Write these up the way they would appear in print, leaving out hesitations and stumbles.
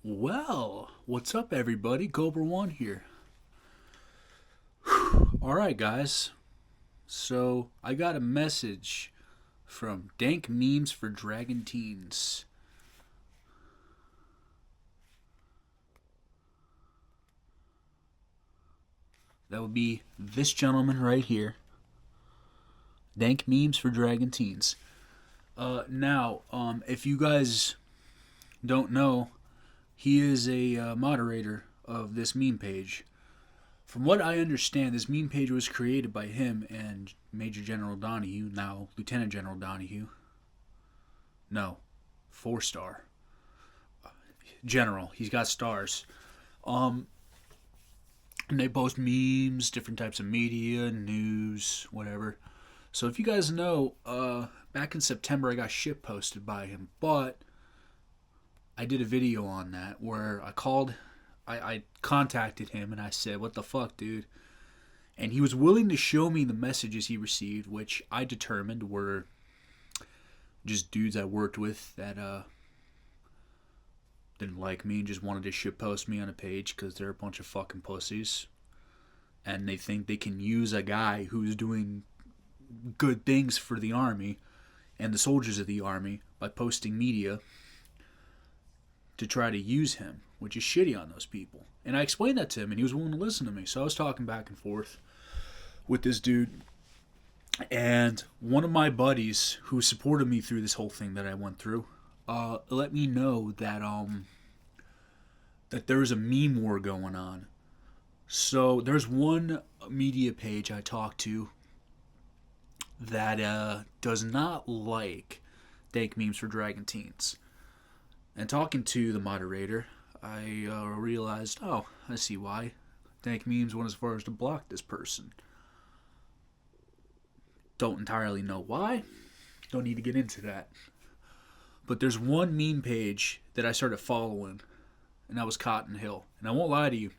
Well, what's up, everybody? Cobra One here. All right, guys. So I got a message from Dank Memes for Dragon Teens. That would be this gentleman right here. Dank Memes for Dragon Teens. If you guys don't know, he is a moderator of this meme page. From what I understand, this meme page was created by him and Major General Donahue, now Lieutenant General Donahue. No, 4-star. General. He's got stars. And they post memes, different types of media, news, whatever. So if you guys know, back in September I got shit posted by him, but I did a video on that where I contacted him and I said, "What the fuck, dude?" And he was willing to show me the messages he received, which I determined were just dudes I worked with that didn't like me and just wanted to shitpost me on a page because they're a bunch of fucking pussies. And they think they can use a guy who's doing good things for the army and the soldiers of the army by posting media to try to use him, which is shitty on those people. And I explained that to him, and he was willing to listen to me. So I was talking back and forth with this dude. And one of my buddies who supported me through this whole thing that I went through let me know that that there's a meme war going on. So there's one media page I talked to that does not like Dank Memes for Dragon Teens. And talking to the moderator, I realized, oh, I see why. Dank Memes went as far as to block this person. Don't entirely know why. Don't need to get into that. But there's one meme page that I started following, and that was Cotton Hill. And I won't lie to you.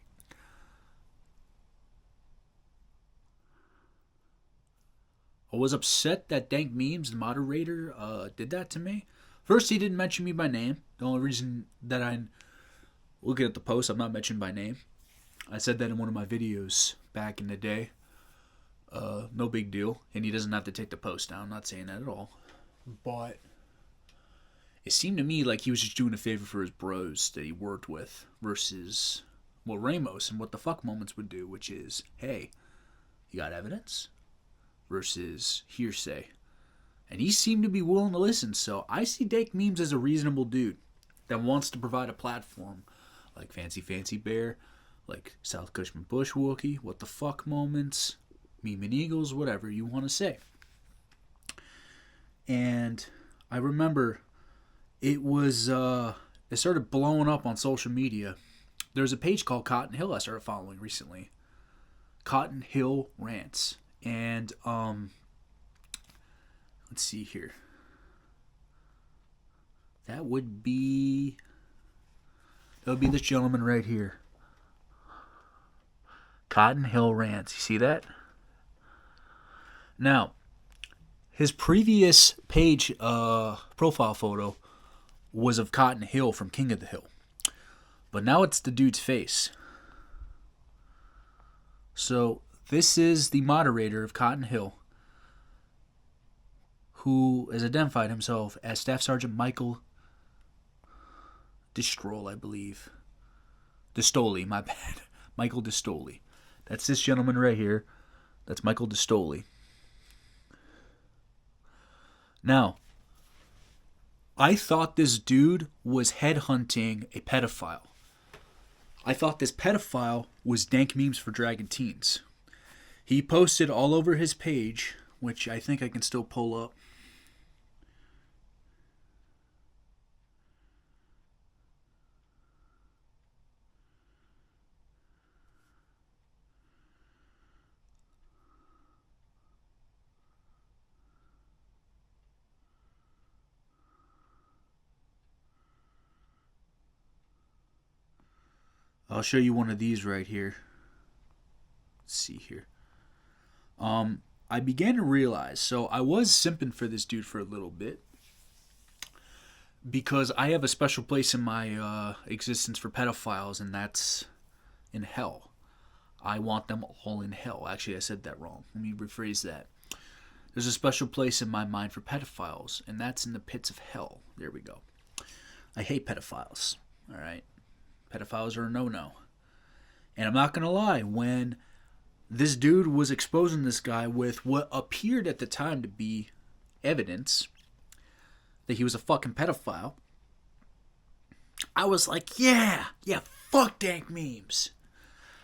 I was upset that Dank Memes, the moderator, did that to me. First, he didn't mention me by name. The only reason that I'm looking at the post, I'm not mentioned by name. I said that in one of my videos back in the day. No big deal. And he doesn't have to take the post down. I'm not saying that at all. But it seemed to me like he was just doing a favor for his bros that he worked with versus what Ramos and what the fuck moments would do, which is, hey, you got evidence? Versus hearsay. And he seemed to be willing to listen, so I see Dank Memes as a reasonable dude that wants to provide a platform like Fancy Bear, like South Cushman Bush Wookie, what the fuck moments, Meme and Eagles, whatever you want to say. And I remember it started blowing up on social media. There's a page called Cotton Hill I started following recently. Cotton Hill Rants. And let's see here. That would be this gentleman right here. Cotton Hill Rants. You see that? Now, his previous page profile photo was of Cotton Hill from King of the Hill. But now it's the dude's face. So this is the moderator of Cotton Hill, who has identified himself as Staff Sergeant Michael Distrol, I believe. Distoli, my bad. Michael Distoli. That's this gentleman right here. That's Michael Distoli. Now, I thought this dude was headhunting a pedophile. I thought this pedophile was Dank Memes for Dragon Teens. He posted all over his page, which I think I can still pull up. I'll show you one of these right here. Let's see here. I began to realize, so I was simping for this dude for a little bit. because I have a special place in my existence for pedophiles, and that's in hell. I want them all in hell. Actually, I said that wrong. Let me rephrase that. There's a special place in my mind for pedophiles, and that's in the pits of hell. There we go. I hate pedophiles. All right? Pedophiles are a no-no. And I'm not going to lie, when this dude was exposing this guy with what appeared at the time to be evidence that he was a fucking pedophile, I was like, yeah, fuck dank memes.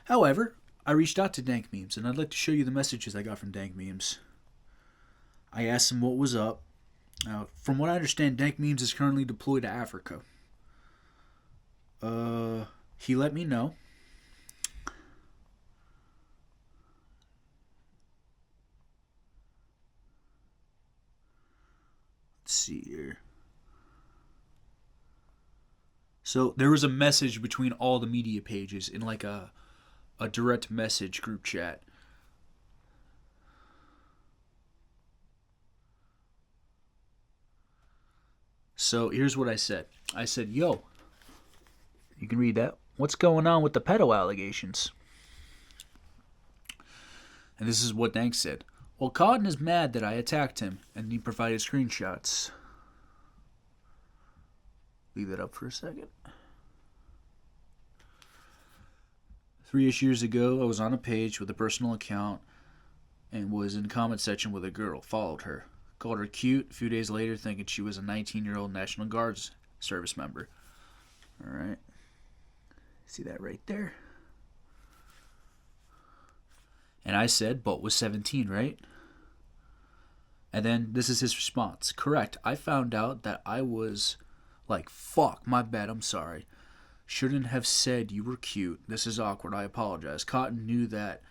However, I reached out to dank memes, and I'd like to show you the messages I got from dank memes. I asked him what was up. From what I understand, dank memes is currently deployed to Africa. He let me know. Let's see here. So there was a message between all the media pages in like a direct message group chat. So here's what I said. I said, yo, you can read that. What's going on with the pedo allegations? And this is what Dank said. Well, Cotton is mad that I attacked him, and he provided screenshots. Leave that up for a second. 3-ish years ago, I was on a page with a personal account and was in the comment section with a girl. Followed her. Called her cute. A few days later, thinking she was a 19-year-old National Guards service member. Alright. See that right there? And I said, but was 17, right? And then this is his response. Correct. I found out that I was like, fuck, my bad, I'm sorry. Shouldn't have said you were cute. This is awkward. I apologize. Cotton knew that,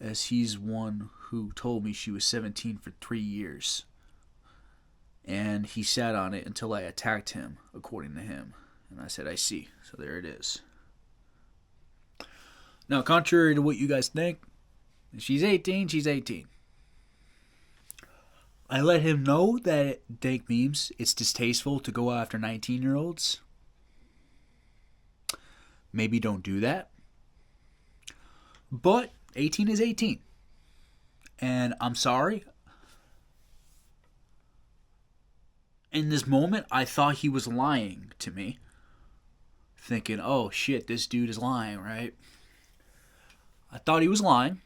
as he's one who told me she was 17 for 3 years. And he sat on it until I attacked him, according to him. And I said, I see. So there it is. Now, contrary to what you guys think, if she's 18, she's 18. I let him know that dank memes, it's distasteful to go after 19-year-olds. Maybe don't do that. But 18 is 18. And I'm sorry. In this moment, I thought he was lying to me. Thinking, oh shit, this dude is lying, right? I thought he was lying.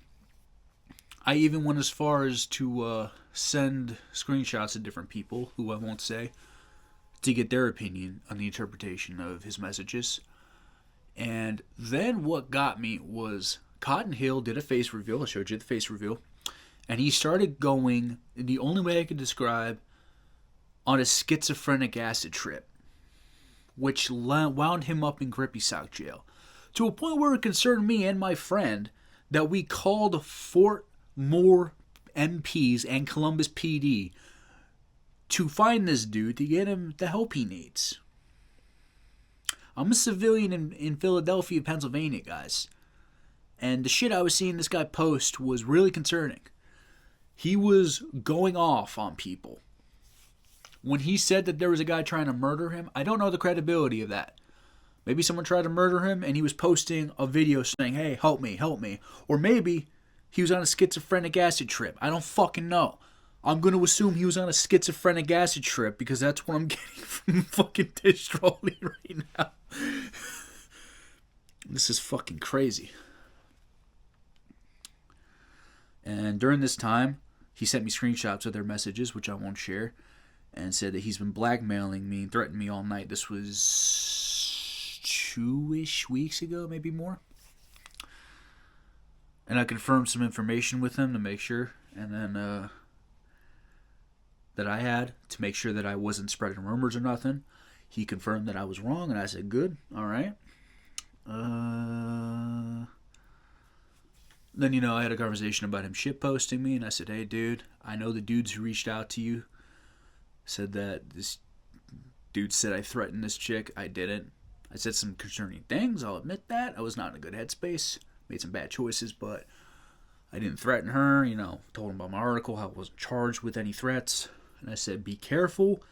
I even went as far as to send screenshots to different people, who I won't say, to get their opinion on the interpretation of his messages. And then what got me was Cotton Hill did a face reveal. I showed you the face reveal. And he started going, the only way I could describe, on a schizophrenic acid trip, which wound him up in Grippy Sock jail. To a point where it concerned me and my friend that we called Fort Moore MPs and Columbus PD to find this dude to get him the help he needs. I'm a civilian in Philadelphia, Pennsylvania, guys. And the shit I was seeing this guy post was really concerning. He was going off on people. When he said that there was a guy trying to murder him, I don't know the credibility of that. Maybe someone tried to murder him and he was posting a video saying, hey, help me, help me. Or maybe he was on a schizophrenic acid trip. I don't fucking know. I'm going to assume he was on a schizophrenic acid trip because that's what I'm getting from fucking Dish Trolley right now. This is fucking crazy. And during this time, he sent me screenshots of their messages, which I won't share, and said that he's been blackmailing me and threatened me all night. This was 2-ish weeks ago, maybe more. And I confirmed some information with him to make sure, and then that I had to make sure that I wasn't spreading rumors or nothing. He confirmed that I was wrong, and I said, good, all right. Then, I had a conversation about him shitposting me, and I said, hey, dude, I know the dudes who reached out to you said that this dude said I threatened this chick. I didn't. I said some concerning things. I'll admit that. I was not in a good headspace. Made some bad choices, but I didn't threaten her. Told him about my article, how I wasn't charged with any threats. And I said, be careful.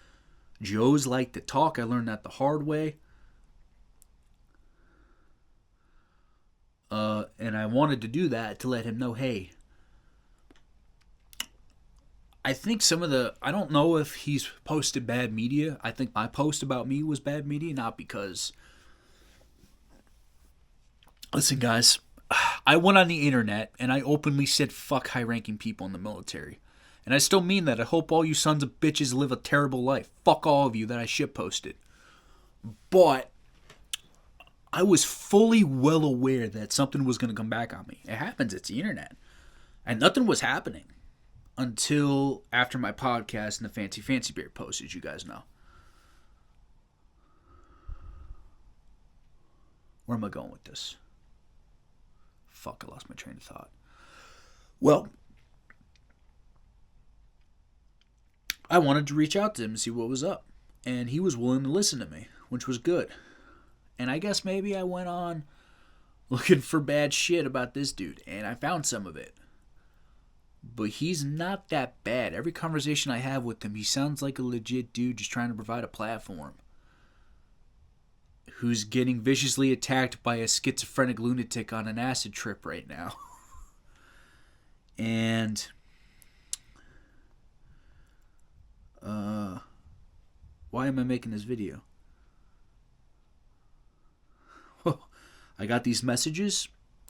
Joes like to talk. I learned that the hard way. And I wanted to do that to let him know, hey, I think I don't know if he's posted bad media. I think my post about me was bad media, not because, listen, guys, I went on the internet and I openly said fuck high ranking people in the military. And I still mean that. I hope all you sons of bitches live a terrible life. Fuck all of you that I shit posted. But I was fully well aware that something was going to come back on me. It happens. It's the internet. And nothing was happening until after my podcast and the Fancy Bear post, as you guys know. Where am I going with this? Fuck, I lost my train of thought. Well, I wanted to reach out to him and see what was up. And he was willing to listen to me, which was good. And I guess maybe I went on looking for bad shit about this dude, and I found some of it. But he's not that bad. Every conversation I have with him, he sounds like a legit dude just trying to provide a platform. Who's getting viciously attacked by a schizophrenic lunatic on an acid trip right now. And why am I making this video? I got these messages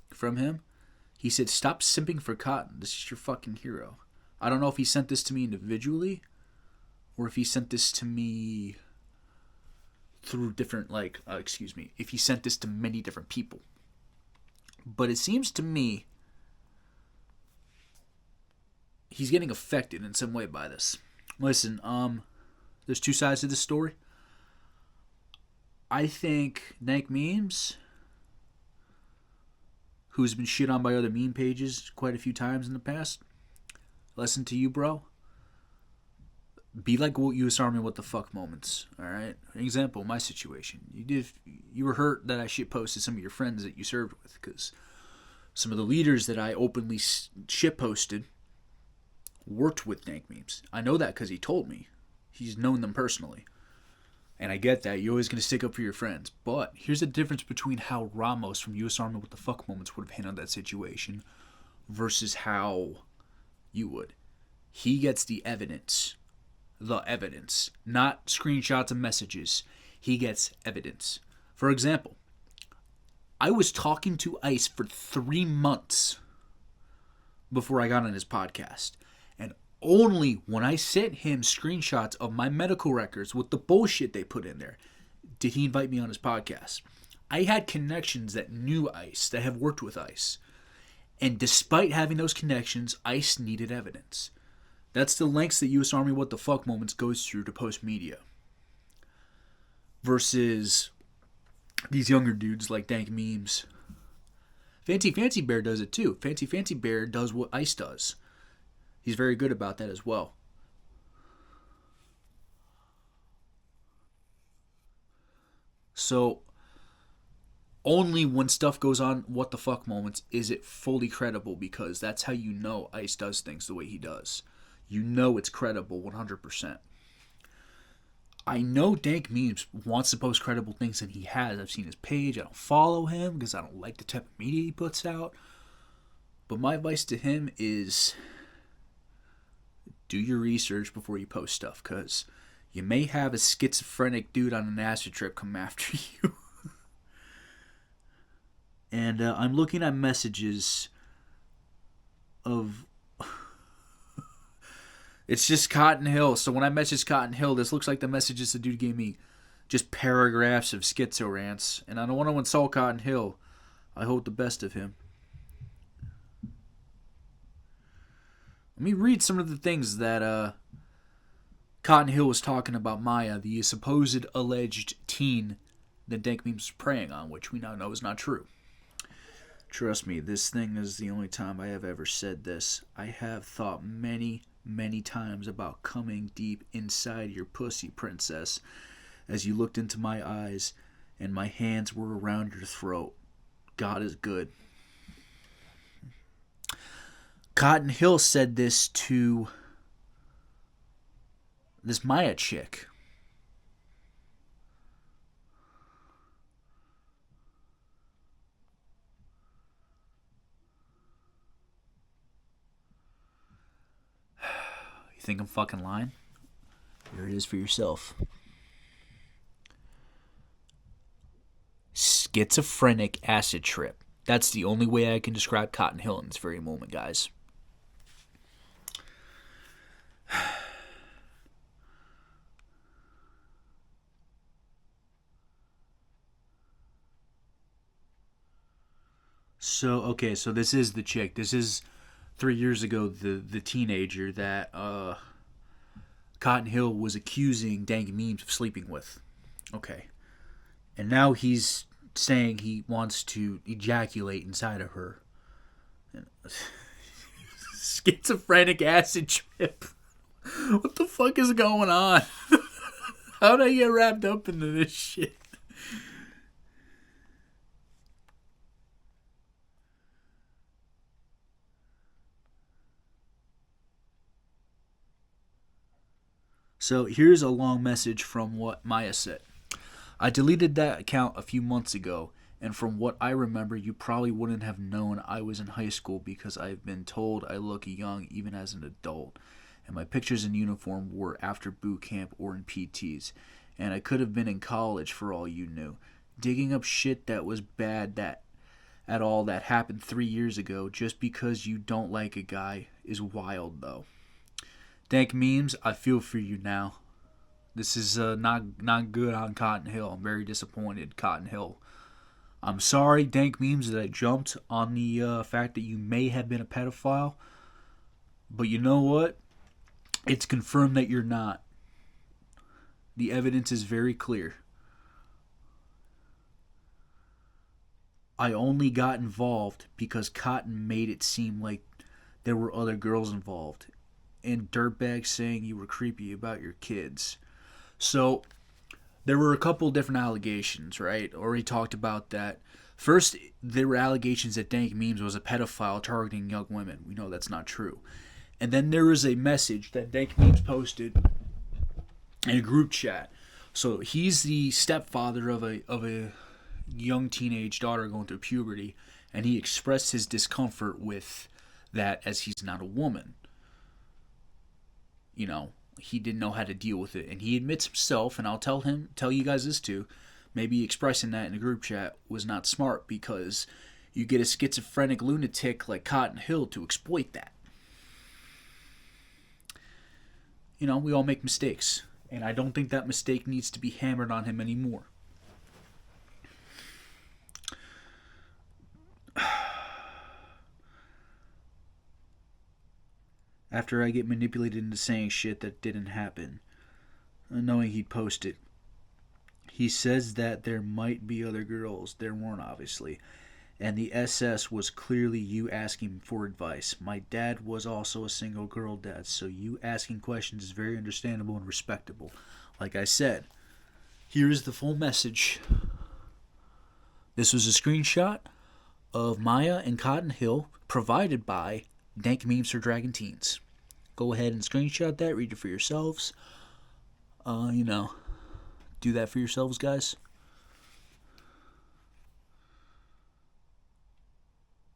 from him. He said, stop simping for Cotton. This is your fucking hero. I don't know if he sent this to me individually or if he sent this to me through different, if he sent this to many different people. But it seems to me he's getting affected in some way by this. Listen, there's two sides to this story. I think Dank Memes, who's been shit on by other meme pages quite a few times in the past, lesson to you, bro. Be like US Army what the fuck moments, alright? An example, my situation. You were hurt that I shit posted some of your friends that you served with, because some of the leaders that I openly shit posted worked with Dank Memes. I know that because he told me. He's known them personally. And I get that. You're always going to stick up for your friends. But here's the difference between how Ramos from US Army What the Fuck Moments would have handled that situation versus how you would. He gets the evidence. The evidence. Not screenshots of messages. He gets evidence. For example, I was talking to ICE for 3 months before I got on his podcast. And only when I sent him screenshots of my medical records with the bullshit they put in there did he invite me on his podcast. I had connections that knew ICE, that have worked with ICE. And despite having those connections, ICE needed evidence. That's the lengths that US Army What the Fuck Moments goes through to post media. Versus these younger dudes like Dank Memes. Fancy Bear does it too. Fancy Bear does what ICE does. He's very good about that as well. So, only when stuff goes on What the Fuck Moments is it fully credible, because that's how you know ICE does things the way he does. You know it's credible 100%. I know Dank Memes wants to post credible things, and he has. I've seen his page. I don't follow him because I don't like the type of media he puts out. But my advice to him is do your research before you post stuff, because you may have a schizophrenic dude on an acid trip come after you. And I'm looking at messages of... It's just Cotton Hill. So when I message Cotton Hill, this looks like the messages the dude gave me. Just paragraphs of schizo rants. And I don't want to insult Cotton Hill. I hope the best of him. Let me read some of the things that Cotton Hill was talking about Maya, the supposed alleged teen that Dank Memes was preying on, which we now know is not true. Trust me, this thing is the only time I have ever said this. I have thought many times about coming deep inside your pussy, princess, as you looked into my eyes and my hands were around your throat. God is good. Cotton Hill said this to this Maya chick. think I'm fucking lying? Here it is for yourself. Schizophrenic acid trip. That's the only way I can describe Cotton Hill in this very moment, guys. So this is the chick. This is 3 years ago, the teenager that Cotton Hill was accusing Dank Memes of sleeping with. Okay. And now he's saying he wants to ejaculate inside of her. Schizophrenic acid trip. What the fuck is going on? How'd I get wrapped up into this shit? So here's a long message from what Maya said. I deleted that account a few months ago, and from what I remember, you probably wouldn't have known I was in high school because I've been told I look young even as an adult, and my pictures in uniform were after boot camp or in PTs, and I could have been in college for all you knew. Digging up shit that was bad that at all that happened 3 years ago just because you don't like a guy is wild, though. Dank Memes, I feel for you now. This is not good on Cotton Hill. I'm very disappointed, Cotton Hill. I'm sorry, Dank Memes, that I jumped on the fact that you may have been a pedophile. But you know what? It's confirmed that you're not. The evidence is very clear. I only got involved because Cotton made it seem like there were other girls involved. And dirtbags saying you were creepy about your kids. So, there were a couple different allegations, right? Already talked about that. First, there were allegations that Dank Memes was a pedophile targeting young women. We know that's not true. And then there was a message that Dank Memes posted in a group chat. So, he's the stepfather of a young teenage daughter going through puberty, and he expressed his discomfort with that as he's not a woman. You know, he didn't know how to deal with it, and he admits himself, and I'll tell you guys this too, maybe expressing that in a group chat was not smart because you get a schizophrenic lunatic like Cotton Hill to exploit that. You know, we all make mistakes, and I don't think that mistake needs to be hammered on him anymore. After I get manipulated into saying shit that didn't happen, knowing he'd post it. He says that there might be other girls. There weren't, obviously. And the SS was clearly you asking for advice. My dad was also a single girl dad, so you asking questions is very understandable and respectable. Like I said, here's the full message. This was a screenshot of Maya and Cotton Hill provided by DANKMEMESFORDRAGONTEENS. Go ahead and screenshot that, read it for yourselves. Do that for yourselves, guys.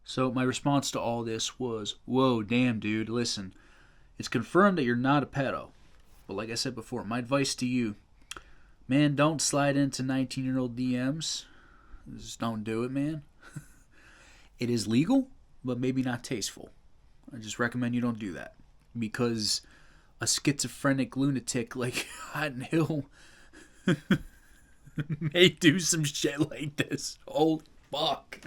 So my response to all this was, whoa, damn, dude, listen. It's confirmed that you're not a pedo. But like I said before, my advice to you, man, don't slide into 19-year-old DMs. Just don't do it, man. It is legal, but maybe not tasteful. I just recommend you don't do that. Because a schizophrenic lunatic like Cotton Hill may do some shit like this. Holy fuck.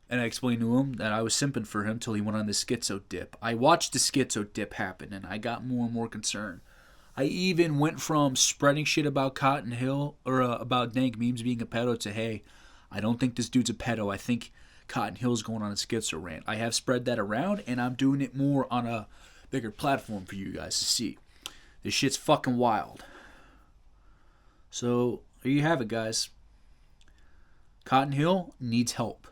And I explained to him that I was simping for him till he went on the schizo dip. I watched the schizo dip happen, and I got more and more concerned. I even went from spreading shit about Cotton Hill, or about Dank Memes being a pedo, to, hey, I don't think this dude's a pedo. I think Cotton Hill's going on a schizo rant. I have spread that around, and I'm doing it more on a bigger platform for you guys to see. This shit's fucking wild. So, there you have it, guys. Cotton Hill needs help.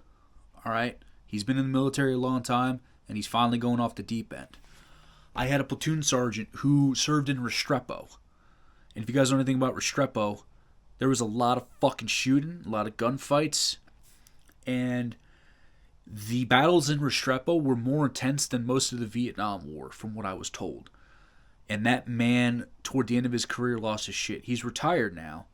Alright? He's been in the military a long time, and he's finally going off the deep end. I had a platoon sergeant who served in Restrepo. And if you guys know anything about Restrepo, there was a lot of fucking shooting, a lot of gunfights, and The battles in Restrepo were more intense than most of the Vietnam War, from what I was told. And that man, toward the end of his career, lost his shit. He's retired now.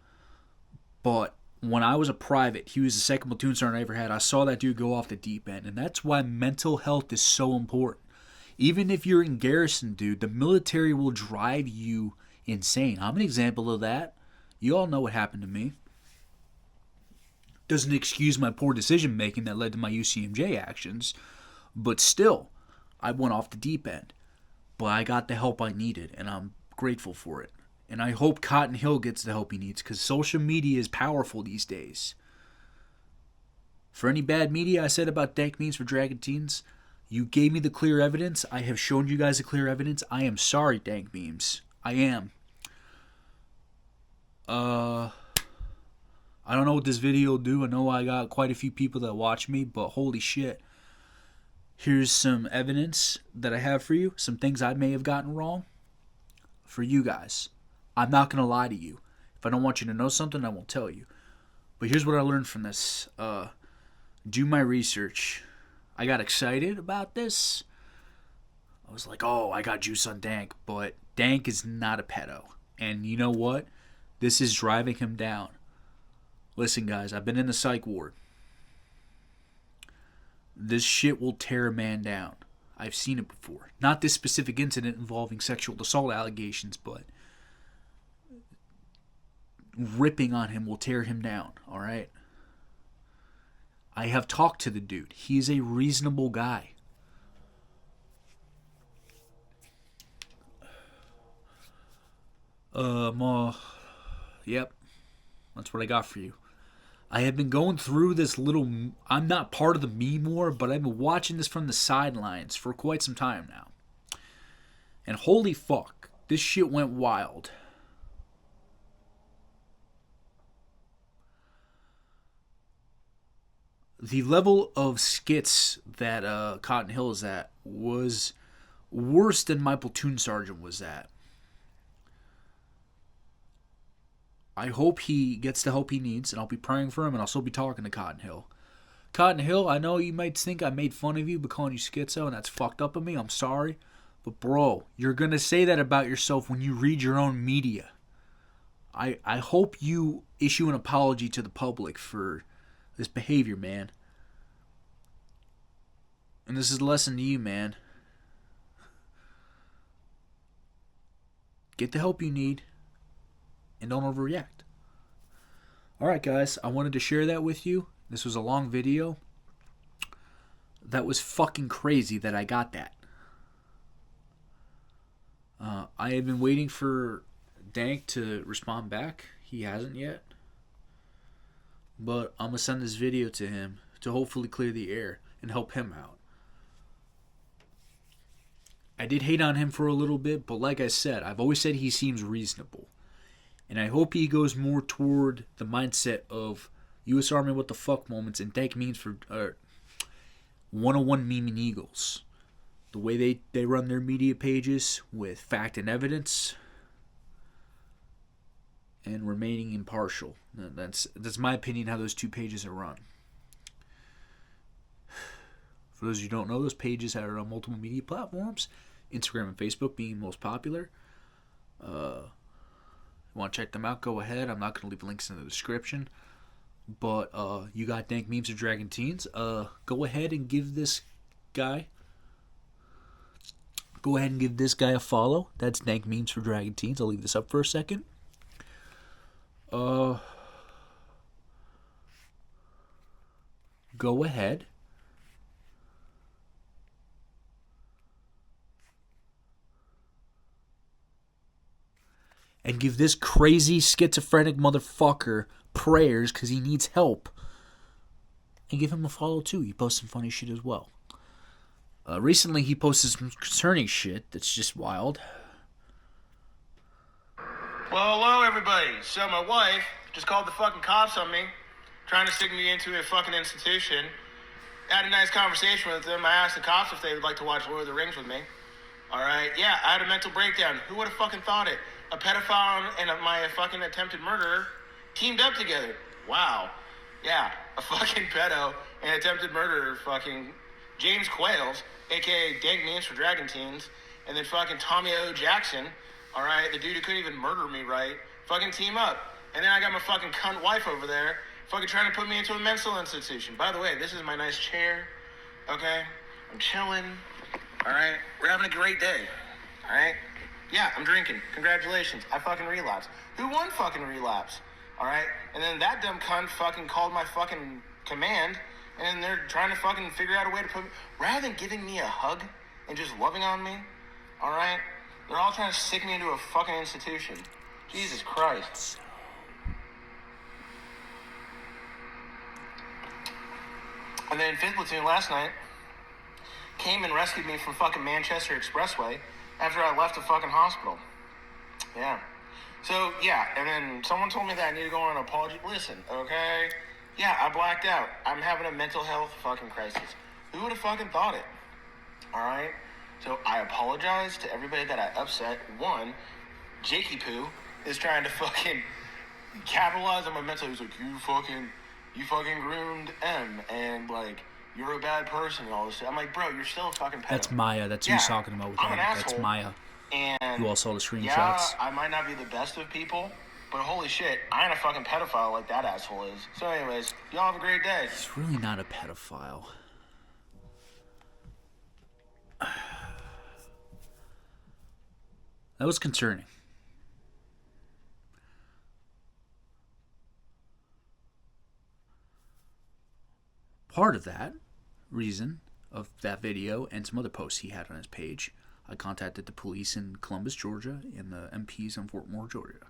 But when I was a private, he was the second platoon sergeant I ever had. I saw that dude go off the deep end. And that's why mental health is so important. Even if you're in garrison, dude, the military will drive you insane. I'm an example of that. You all know what happened to me. Doesn't excuse my poor decision making that led to my UCMJ actions. But still, I went off the deep end. But I got the help I needed, and I'm grateful for it. And I hope Cotton Hill gets the help he needs, because social media is powerful these days. For any bad media I said about dank memes for Dragonteens, you gave me the clear evidence. I have shown you guys the clear evidence. I am sorry, dank memes. I am. I don't know what this video will do. I know I got quite a few people that watch me, but holy shit. Here's some evidence that I have for you. Some things I may have gotten wrong. For you guys. I'm not going to lie to you. If I don't want you to know something, I won't tell you. But here's what I learned from this. Do my research. I got excited about this. I was like, oh, I got juice on Dank. But Dank is not a pedo. And you know what? This is driving him down. Listen, guys, I've been in the psych ward. This shit will tear a man down. I've seen it before. Not this specific incident involving sexual assault allegations, but ripping on him will tear him down, alright? I have talked to the dude. He's a reasonable guy. Yep. That's what I got for you. I have been going through this little... I'm not part of the meme war, but I've been watching this from the sidelines for quite some time now. And holy fuck, this shit went wild. The level of skits that Cotton Hill is at was worse than my platoon sergeant was at. I hope he gets the help he needs, and I'll be praying for him, and I'll still be talking to Cotton Hill. Cotton Hill, I know you might think I made fun of you by calling you schizo, and that's fucked up of me. I'm sorry. But bro, you're going to say that about yourself when you read your own media. I hope you issue an apology to the public for this behavior, man. And this is a lesson to you, man. Get the help you need. And don't overreact. Alright guys, I wanted to share that with you. This was a long video. That was fucking crazy that I got that. I have been waiting for Dank to respond back. He hasn't yet. But I'm going to send this video to him to hopefully clear the air and help him out. I did hate on him for a little bit, but like I said, I've always said he seems reasonable. And I hope he goes more toward the mindset of U.S. Army what the fuck moments and dank memes for 101 Memeing Eagles. The way they run their media pages with fact and evidence and remaining impartial. That's my opinion how those two pages are run. For those of you who don't know, those pages are on multiple media platforms. Instagram and Facebook being most popular. Want to check them out, go ahead. I'm not going to leave links in the description. But you got Dank Memes or Dragonteens. Go ahead and give this guy a follow. That's Dank Memes for Dragonteens. I'll leave this up for a second. Go ahead. And give this crazy schizophrenic motherfucker prayers because he needs help. And give him a follow too. He posts some funny shit as well. Recently he posted some concerning shit that's just wild. Well, hello everybody. So my wife just called the fucking cops on me, trying to stick me into a fucking institution. I had a nice conversation with them. I asked the cops if they would like to watch Lord of the Rings with me. Alright, yeah, I had a mental breakdown. Who would have fucking thought it? A pedophile and my fucking attempted murderer teamed up together. Wow. Yeah, a fucking pedo and attempted murder fucking James Quails, aka Dank Memes for Dragon Teens, and then fucking Tommy O. Jackson, alright, the dude who couldn't even murder me right, fucking team up. And then I got my fucking cunt wife over there, fucking trying to put me into a mental institution. By the way, this is my nice chair, okay? I'm chilling, alright? We're having a great day, alright? Yeah, I'm drinking. Congratulations. I fucking relapsed. Who won fucking relapse? Alright? And then that dumb cunt fucking called my fucking command, and they're trying to fucking figure out a way to put me... Rather than giving me a hug and just loving on me, alright? They're all trying to stick me into a fucking institution. Jesus Christ. And then 5th Platoon last night came and rescued me from fucking Manchester Expressway after I left the fucking hospital. Yeah. So, yeah, and then someone told me that I need to go on an apology. Listen, okay? Yeah, I blacked out. I'm having a mental health fucking crisis. Who would have fucking thought it? Alright? So, I apologize to everybody that I upset. One, Jakey Poo is trying to fucking capitalize on my mental. He's like, you fucking groomed M, and, like, you're a bad person and all this shit. I'm like, bro, you're still a fucking pedo. That's Maya. That's who he's talking about with I'm an him. asshole. That's Maya. And You all saw the screenshots. yeah, I might not be the best of people, but holy shit, I ain't a fucking pedophile like that asshole is. So anyways, y'all have a great day. He's really not a pedophile. That was concerning. Part of that reason of that video and some other posts he had on his page, I contacted the police in Columbus, Georgia, and the MPs in Fort Moore, Georgia,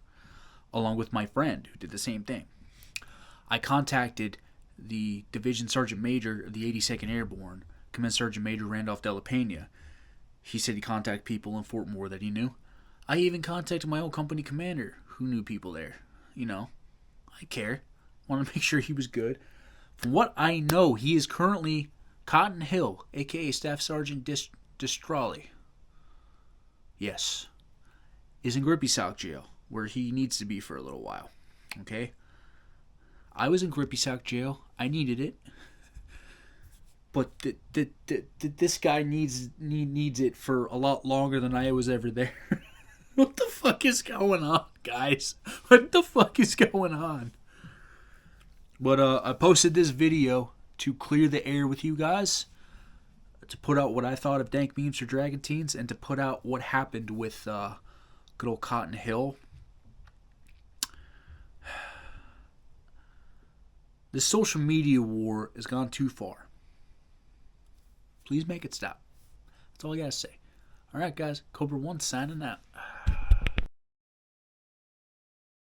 along with my friend who did the same thing. I contacted the Division Sergeant Major of the 82nd Airborne, Command Sergeant Major Randolph Della Pena. He said he contacted people in Fort Moore that he knew. I even contacted my old company commander who knew people there. You know, I care. Want to make sure he was good. From what I know, he is currently Cotton Hill, a.k.a. Staff Sergeant Distrali. Yes. Is in Grippy Sock Jail, where he needs to be for a little while. Okay? I was in Grippy Sock Jail. I needed it. But this guy needs it for a lot longer than I was ever there. What the fuck is going on, guys? What the fuck is going on? But I posted this video to clear the air with you guys, to put out what I thought of Dank Memes for Dragon Teens, and to put out what happened with good old Cotton Hill. This social media war has gone too far. Please make it stop. That's all I gotta say. Alright guys, Cobra 1 signing out.